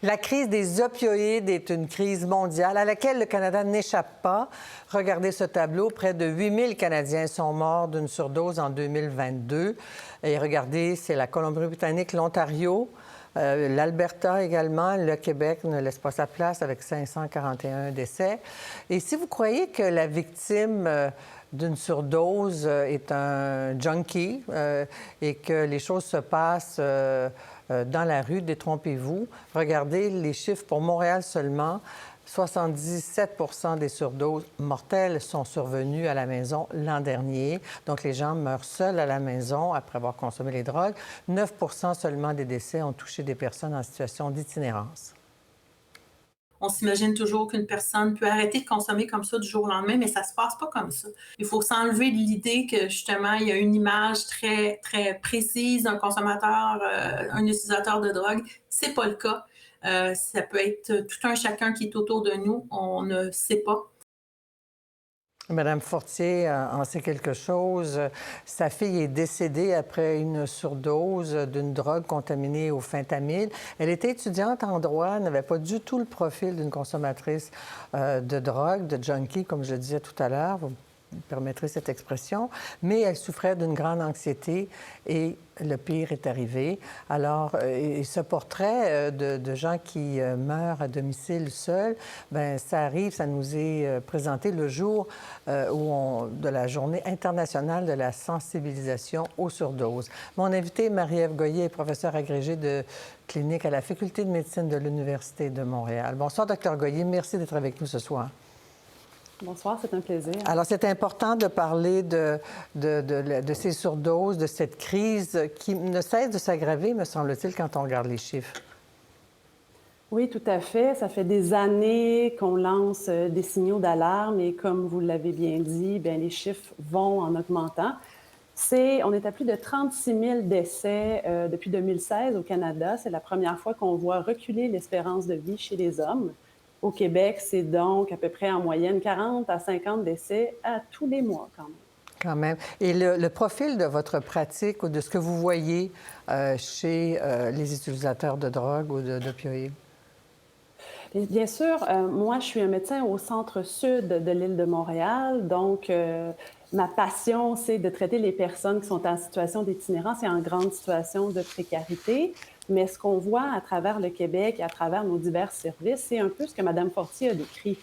La crise des opioïdes est une crise mondiale à laquelle le Canada n'échappe pas. Regardez ce tableau. Près de 8000 Canadiens sont morts d'une surdose en 2022. Et regardez, c'est la Colombie-Britannique, l'Ontario, l'Alberta également. Le Québec ne laisse pas sa place avec 541 décès. Et si vous croyez que la victime d'une surdose est un junkie et que les choses se passent dans la rue, détrompez-vous. Regardez les chiffres pour Montréal seulement. 77 des surdoses mortelles sont survenues à la maison l'an dernier. Donc, les gens meurent seuls à la maison après avoir consommé les drogues. 9 seulement des décès ont touché des personnes en situation d'itinérance. On s'imagine toujours qu'une personne peut arrêter de consommer comme ça du jour au lendemain, mais ça se passe pas comme ça. Il faut s'enlever de l'idée que, justement, il y a une image très, très précise d'un consommateur, un utilisateur de drogue. C'est pas le cas. Ça peut être tout un chacun qui est autour de nous. On ne sait pas. Madame Fortier en sait quelque chose. Sa fille est décédée après une surdose d'une drogue contaminée au fentanyl. Elle était étudiante en droit, n'avait pas du tout le profil d'une consommatrice de drogue, de junkie, comme je le disais tout à l'heure. Vous me permettrez cette expression, mais elle souffrait d'une grande anxiété et le pire est arrivé. Alors, et ce portrait de gens qui meurent à domicile seuls, bien, ça arrive, ça nous est présenté le jour de la Journée internationale de la sensibilisation aux surdoses. Mon invité, Marie-Ève Goyer, est professeure agrégée de clinique à la Faculté de médecine de l'Université de Montréal. Bonsoir, Dr Goyer. Merci d'être avec nous ce soir. Bonsoir, c'est un plaisir. Alors, c'est important de parler de ces surdoses, de cette crise qui ne cesse de s'aggraver, me semble-t-il, quand on regarde les chiffres. Oui, tout à fait. Ça fait des années qu'on lance des signaux d'alarme et comme vous l'avez bien dit, bien, les chiffres vont en augmentant. On est à plus de 36 000 décès depuis 2016 au Canada. C'est la première fois qu'on voit reculer l'espérance de vie chez les hommes. Au Québec, c'est donc à peu près en moyenne 40 à 50 décès à tous les mois quand même. Quand même. Et le profil de votre pratique ou de ce que vous voyez chez les utilisateurs de drogue ou d'opioïdes? Bien sûr, moi, je suis un médecin au centre-sud de l'île de Montréal. Donc, ma passion, c'est de traiter les personnes qui sont en situation d'itinérance et en grande situation de précarité. Mais ce qu'on voit à travers le Québec et à travers nos divers services, c'est un peu ce que Mme Fortier a décrit.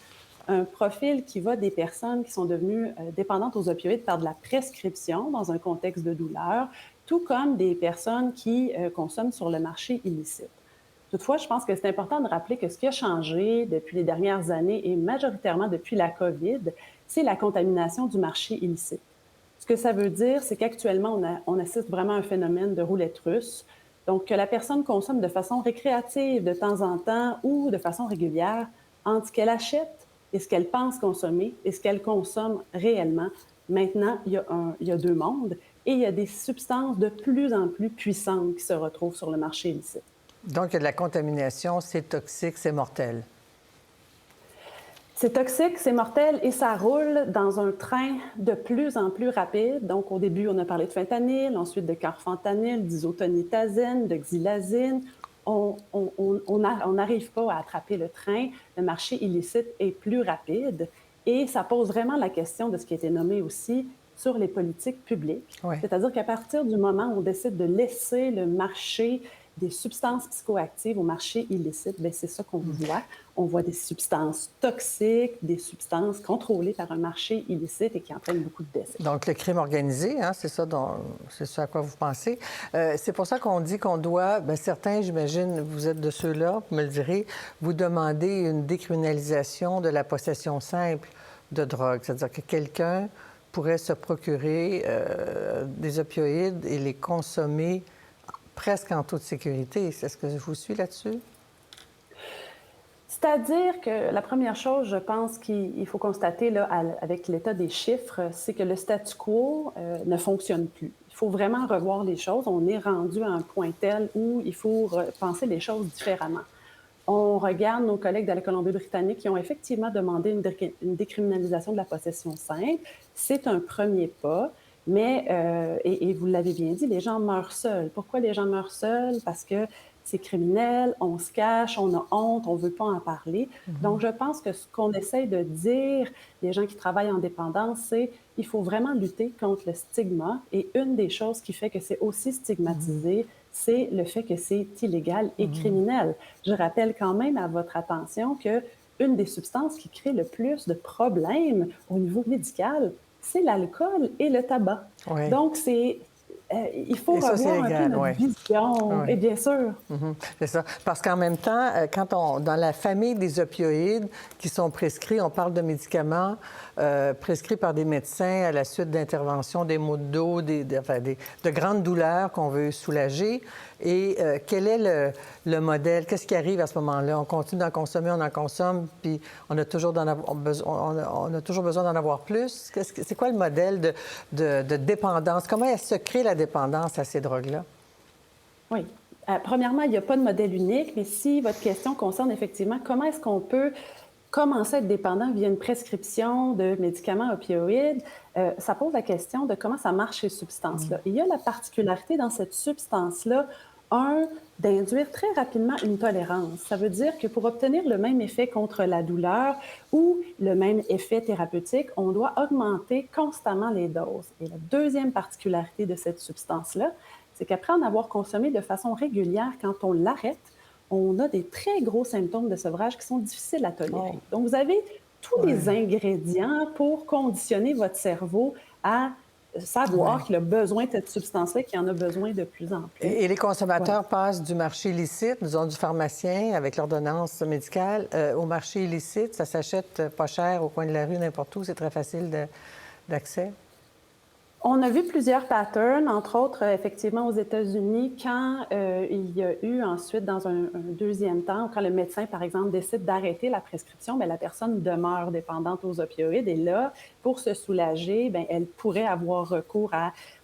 Un profil qui va des personnes qui sont devenues dépendantes aux opioïdes par de la prescription dans un contexte de douleur, tout comme des personnes qui consomment sur le marché illicite. Toutefois, je pense que c'est important de rappeler que ce qui a changé depuis les dernières années et majoritairement depuis la COVID, c'est la contamination du marché illicite. Ce que ça veut dire, c'est qu'actuellement, on assiste vraiment à un phénomène de roulette russe. Donc, que la personne consomme de façon récréative de temps en temps ou de façon régulière entre ce qu'elle achète et ce qu'elle pense consommer et ce qu'elle consomme réellement. Maintenant, il y a deux mondes et il y a des substances de plus en plus puissantes qui se retrouvent sur le marché illicite. Donc, il y a de la contamination, c'est toxique, c'est mortel. C'est toxique, c'est mortel et ça roule dans un train de plus en plus rapide. Donc, au début, on a parlé de fentanyl, ensuite de carfentanyl, d'isotonitazine, de xylazine. On n'arrive pas à attraper le train. Le marché illicite est plus rapide et ça pose vraiment la question de ce qui a été nommé aussi sur les politiques publiques. Oui. C'est-à-dire qu'à partir du moment où on décide de laisser le marché des substances psychoactives au marché illicite, bien, c'est ça qu'on voit. On voit des substances toxiques, des substances contrôlées par un marché illicite et qui entraînent beaucoup de décès. Donc, le crime organisé, hein, c'est ça à quoi vous pensez. C'est pour ça qu'on dit qu'on doit, bien, certains, j'imagine, vous êtes de ceux-là, vous me le direz, vous demandez une décriminalisation de la possession simple de drogue. C'est-à-dire que quelqu'un pourrait se procurer des opioïdes et les consommer presque en toute sécurité. Est-ce que je vous suis là-dessus? C'est-à-dire que la première chose, je pense qu'il faut constater là, avec l'état des chiffres, c'est que le statu quo ne fonctionne plus. Il faut vraiment revoir les choses. On est rendu à un point tel où il faut penser les choses différemment. On regarde nos collègues de la Colombie-Britannique qui ont effectivement demandé une décriminalisation de la possession simple. C'est un premier pas. Mais, et vous l'avez bien dit, les gens meurent seuls. Pourquoi les gens meurent seuls? Parce que c'est criminel, on se cache, on a honte, on ne veut pas en parler. Donc, je pense que ce qu'on essaye de dire, les gens qui travaillent en dépendance, c'est qu'il faut vraiment lutter contre le stigma. Et une des choses qui fait que c'est aussi stigmatisé, c'est le fait que c'est illégal et criminel. Je rappelle quand même à votre attention que une des substances qui crée le plus de problèmes au niveau médical, c'est l'alcool et le tabac. Oui. Donc, il faut Et ça, c'est revoir un peu légal, notre oui. vision. Oui. Et bien sûr, C'est ça. Parce qu'en même temps, dans la famille des opioïdes qui sont prescrits, on parle de médicaments prescrits par des médecins à la suite d'interventions, des maux de dos, de grandes douleurs qu'on veut soulager. Et quel est le modèle? Qu'est-ce qui arrive à ce moment-là? On continue d'en consommer, on en consomme, puis on a toujours besoin d'en avoir plus. C'est quoi le modèle de dépendance? Comment elle se crée la dépendance à ces drogues-là? oui. Premièrement, il n'y a pas de modèle unique, mais si votre question concerne effectivement comment est-ce qu'on peut commencer à être dépendant via une prescription de médicaments opioïdes, ça pose la question de comment ça marche ces substances-là. Il y a la particularité dans cette substance-là, d'induire très rapidement une tolérance. Ça veut dire que pour obtenir le même effet contre la douleur ou le même effet thérapeutique, on doit augmenter constamment les doses. Et la deuxième particularité de cette substance-là, c'est qu'après en avoir consommé de façon régulière, quand on l'arrête, on a des très gros symptômes de sevrage qui sont difficiles à tolérer. Oh. Donc, vous avez tous les ingrédients pour conditionner votre cerveau à savoir qu'il a besoin de cette substance-là, qu'il en a besoin de plus en plus. Et les consommateurs passent du marché illicite, disons du pharmacien avec l'ordonnance médicale, au marché illicite. Ça s'achète pas cher au coin de la rue, n'importe où. C'est très facile d'accès. On a vu plusieurs patterns, entre autres, effectivement, aux États-Unis, quand il y a eu ensuite, dans un deuxième temps, quand le médecin, par exemple, décide d'arrêter la prescription, bien, la personne demeure dépendante aux opioïdes. Et là, pour se soulager, bien, elle pourrait avoir recours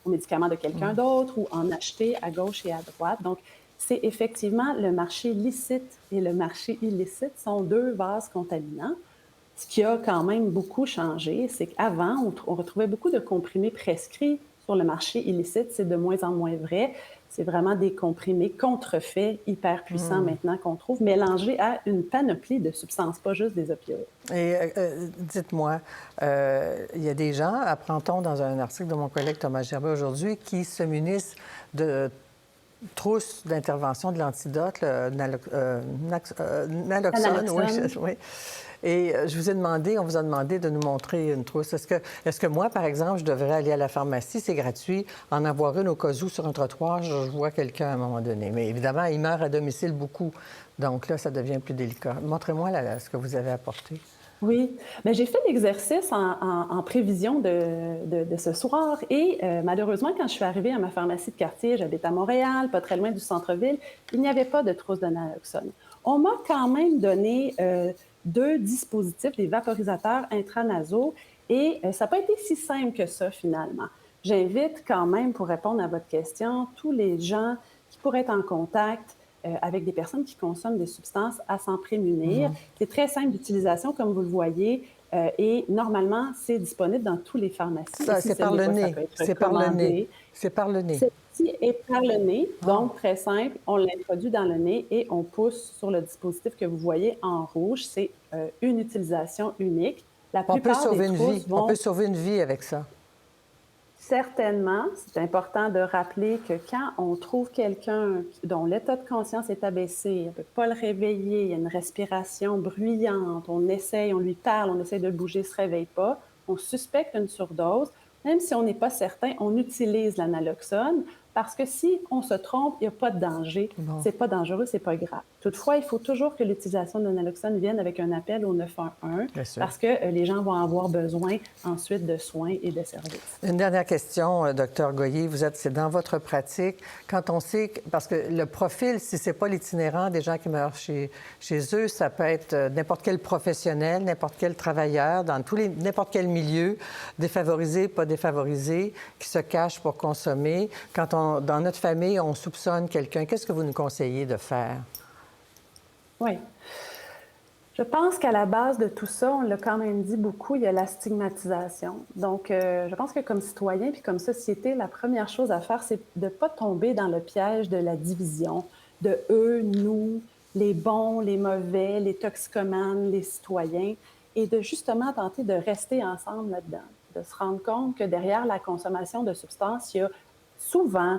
aux médicaments de quelqu'un d'autre ou en acheter à gauche et à droite. Donc, c'est effectivement le marché licite et le marché illicite sont deux vases contaminants. Ce qui a quand même beaucoup changé, c'est qu'avant, on retrouvait beaucoup de comprimés prescrits sur le marché illicite. C'est de moins en moins vrai. C'est vraiment des comprimés contrefaits, hyper puissants maintenant qu'on trouve, mélangés à une panoplie de substances, pas juste des opioïdes. Et dites-moi, il y a des gens, apprend-on dans un article de mon collègue Thomas Gerbet aujourd'hui, qui se munissent de trousses d'intervention de l'antidote, le naloxone. Oui. Et on vous a demandé de nous montrer une trousse. Est-ce que moi, par exemple, je devrais aller à la pharmacie, c'est gratuit, en avoir une au cas où sur un trottoir, je vois quelqu'un à un moment donné. Mais évidemment, il meurt à domicile beaucoup. Donc là, ça devient plus délicat. Montrez-moi ce que vous avez apporté. Oui, mais j'ai fait l'exercice en prévision de ce soir et malheureusement, quand je suis arrivée à ma pharmacie de quartier, j'habite à Montréal, pas très loin du centre-ville, il n'y avait pas de trousse de naloxone. On m'a quand même donné 2 dispositifs, des vaporisateurs intranasaux, et ça n'a pas été si simple que ça finalement. J'invite quand même, pour répondre à votre question, tous les gens qui pourraient être en contact avec des personnes qui consomment des substances à s'en prémunir. C'est très simple d'utilisation, comme vous le voyez, et normalement, c'est disponible dans tous les pharmacies. C'est par le nez. C'est par le nez. C'est par le nez. Celle-ci est par le nez, donc très simple. On l'introduit dans le nez et on pousse sur le dispositif que vous voyez en rouge. C'est une utilisation unique. On peut sauver une vie. On peut sauver une vie avec ça. Certainement, c'est important de rappeler que quand on trouve quelqu'un dont l'état de conscience est abaissé, on ne peut pas le réveiller, il y a une respiration bruyante, on essaye, on lui parle, on essaie de le bouger, il ne se réveille pas, on suspecte une surdose, même si on n'est pas certain, on utilise la naloxone parce que si on se trompe, il n'y a pas de danger. Bon. C'est pas dangereux, c'est pas grave. Toutefois, il faut toujours que l'utilisation de naloxone vienne avec un appel au 911 parce que les gens vont avoir besoin ensuite de soins et de services. Une dernière question, Dr Goyer. C'est dans votre pratique, quand on sait, parce que le profil, si ce n'est pas l'itinérant des gens qui meurent chez eux, ça peut être n'importe quel professionnel, n'importe quel travailleur, dans n'importe quel milieu, défavorisé, pas défavorisé, qui se cache pour consommer. Dans notre famille, on soupçonne quelqu'un, qu'est-ce que vous nous conseillez de faire? Oui. Je pense qu'à la base de tout ça, on l'a quand même dit beaucoup, il y a la stigmatisation. Donc, je pense que comme citoyen puis comme société, la première chose à faire, c'est de ne pas tomber dans le piège de la division, de eux, nous, les bons, les mauvais, les toxicomanes, les citoyens, et de justement tenter de rester ensemble là-dedans, de se rendre compte que derrière la consommation de substances, il y a souvent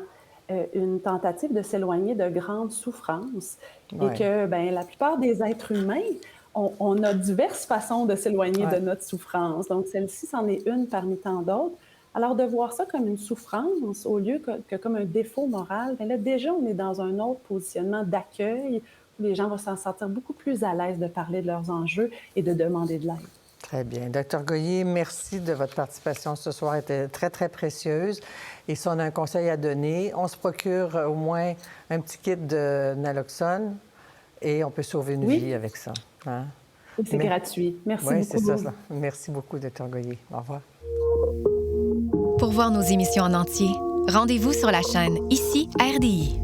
une tentative de s'éloigner de grandes souffrances et Ouais. que la plupart des êtres humains, on a diverses façons de s'éloigner de Ouais. notre souffrance. Donc, celle-ci, c'en est une parmi tant d'autres. Alors, de voir ça comme une souffrance au lieu que comme un défaut moral, bien là, déjà, on est dans un autre positionnement d'accueil où les gens vont s'en sentir beaucoup plus à l'aise de parler de leurs enjeux et de demander de l'aide. Très bien. Docteur Goyer, merci de votre participation ce soir. Elle était très, très précieuse. Et si on a un conseil à donner, on se procure au moins un petit kit de naloxone et on peut sauver une Oui. vie avec ça. Hein? Et c'est Mais- gratuit. Merci Oui, beaucoup. c'est ça. Merci beaucoup, Docteur Goyer. Au revoir. Pour voir nos émissions en entier, rendez-vous sur la chaîne Ici RDI.